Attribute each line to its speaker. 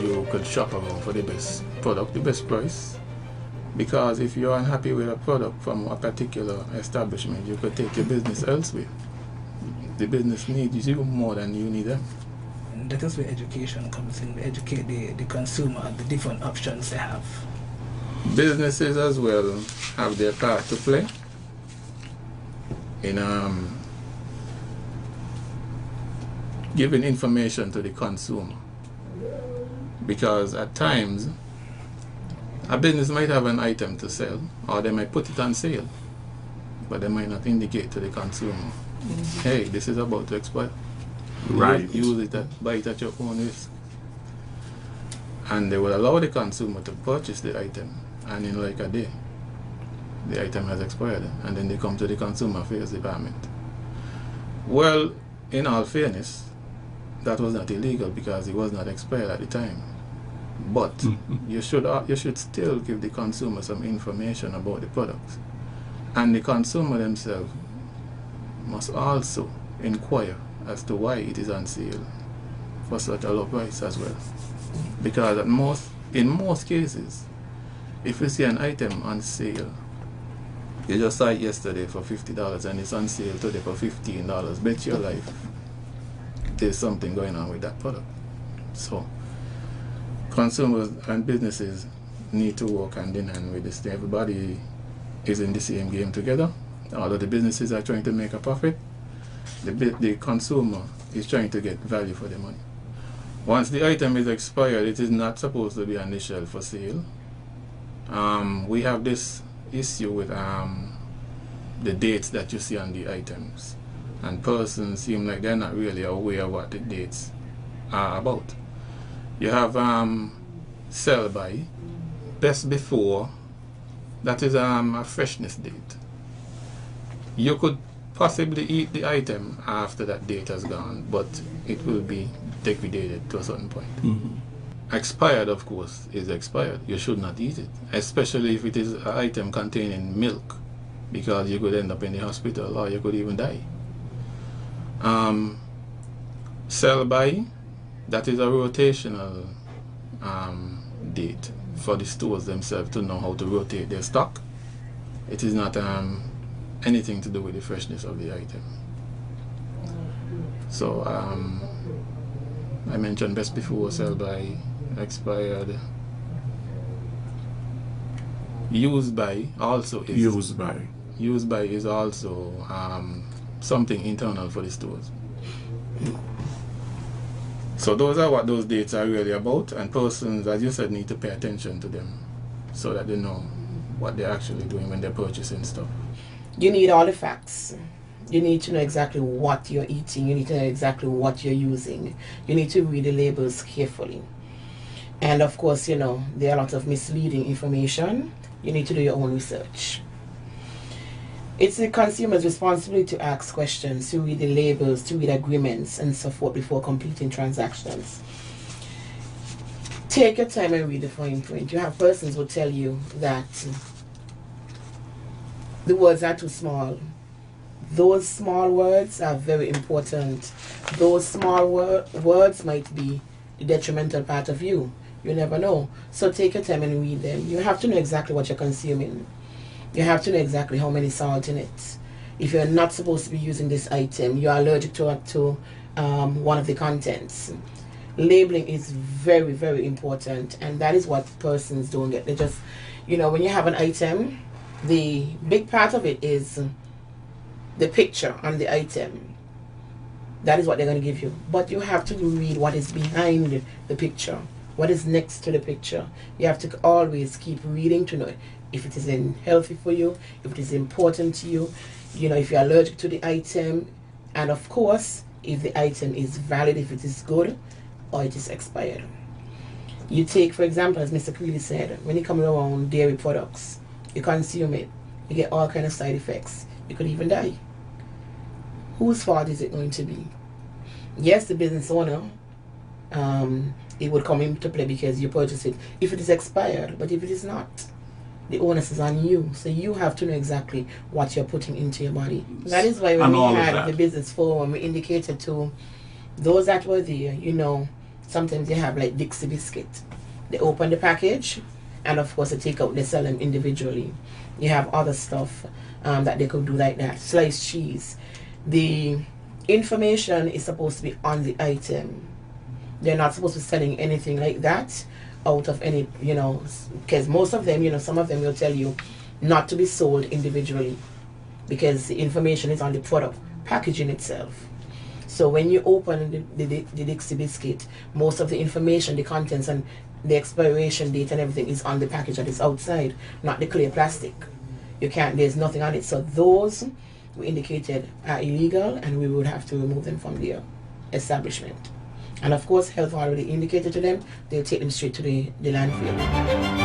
Speaker 1: you could shop around for the best product, the best price. Because if you're unhappy with a product from a particular establishment, you could take your business elsewhere. The business needs you more than you need them.
Speaker 2: And that is where education comes in. We educate the consumer on the different options they have.
Speaker 1: Businesses as well have their part to play in giving information to the consumer. Because at times, a business might have an item to sell, or they might put it on sale, but they might not indicate to the consumer, hey, this is about to expire.
Speaker 3: Right.
Speaker 1: Use it, buy it at your own risk. And they will allow the consumer to purchase the item, and in like a day, the item has expired, and then they come to the consumer affairs department. Well, in all fairness, that was not illegal because it was not expired at the time. But you should still give the consumer some information about the products. And the consumer themselves must also inquire as to why it is on sale for such a low price as well. Because in most cases, if you see an item on sale, you just saw it yesterday for $50 and it's on sale today for $15, bet your life there's something going on with that product. So consumers and businesses need to work hand in hand with this. Everybody is in the same game together. Although the businesses are trying to make a profit, the consumer is trying to get value for their money. Once the item is expired, it is not supposed to be on the shelf for sale. We have this issue with the dates that you see on the items, and persons seem like they're not really aware of what the dates are about. You have sell by, best before, that is a freshness date. You could possibly eat the item after that date has gone, but it will be degraded to a certain point. Expired, of course, is expired. You should not eat it, especially if it is an item containing milk, because you could end up in the hospital or you could even die. Sell by, that is a rotational date for the stores themselves to know how to rotate their stock. It is not anything to do with the freshness of the item. So I mentioned best before, sell by, expired. Used by also is used by is also something internal for the stores. So those are what those dates are really about, and persons, as you said, need to pay attention to them so that they know what they're actually doing when they're purchasing stuff.
Speaker 4: You need all the facts. You need to know exactly what you're eating. You need to know exactly what you're using. You need to read the labels carefully. And of course, you know, there are a lot of misleading information. You need to do your own research. It's the consumer's responsibility to ask questions, to read the labels, to read agreements and so forth before completing transactions. Take your time and read the fine print. You have persons who tell you that the words are too small. Those small words are very important. Those small words might be the detrimental part of you. You never know. So take your time and read them. You have to know exactly what you're consuming. You have to know exactly how many salt in it. If you're not supposed to be using this item, you're allergic to one of the contents. Labeling is very, very important, and that is what persons don't get. They just, you know, when you have an item, the big part of it is the picture on the item. That is what they're going to give you. But you have to read what is behind the picture, what is next to the picture. You have to always keep reading to know if it is healthy for you, if it is important to you, you know, if you're allergic to the item, and of course, if the item is valid, if it is good, or it is expired. You take, for example, as Mr. Creeley said, when you come around dairy products, you consume it, you get all kinds of side effects. You could even die. Whose fault is it going to be? Yes, the business owner, it would come into play because you purchased it if it is expired, but if it is not, the onus is on you. So you have to know exactly what you're putting into your body. That is why when we had the business forum, we indicated to those that were there, you know, Sometimes you have like Dixie biscuit. They open the package, and of course they take out, they sell them individually. You have other stuff that they could do like that. Sliced cheese. The information is supposed to be on the item. They're not supposed to be selling anything like that out of any, you know, because most of them, you know, some of them will tell you not to be sold individually because the information is on the product packaging itself. So when you open the Dixie biscuit, most of the information, the contents and the expiration date and everything is on the package that is outside, not the clear plastic. You can't, there's nothing on it. So those we indicated are illegal, and we would have to remove them from the establishment. And of course, health already indicated to them, they'll take them straight to the landfill.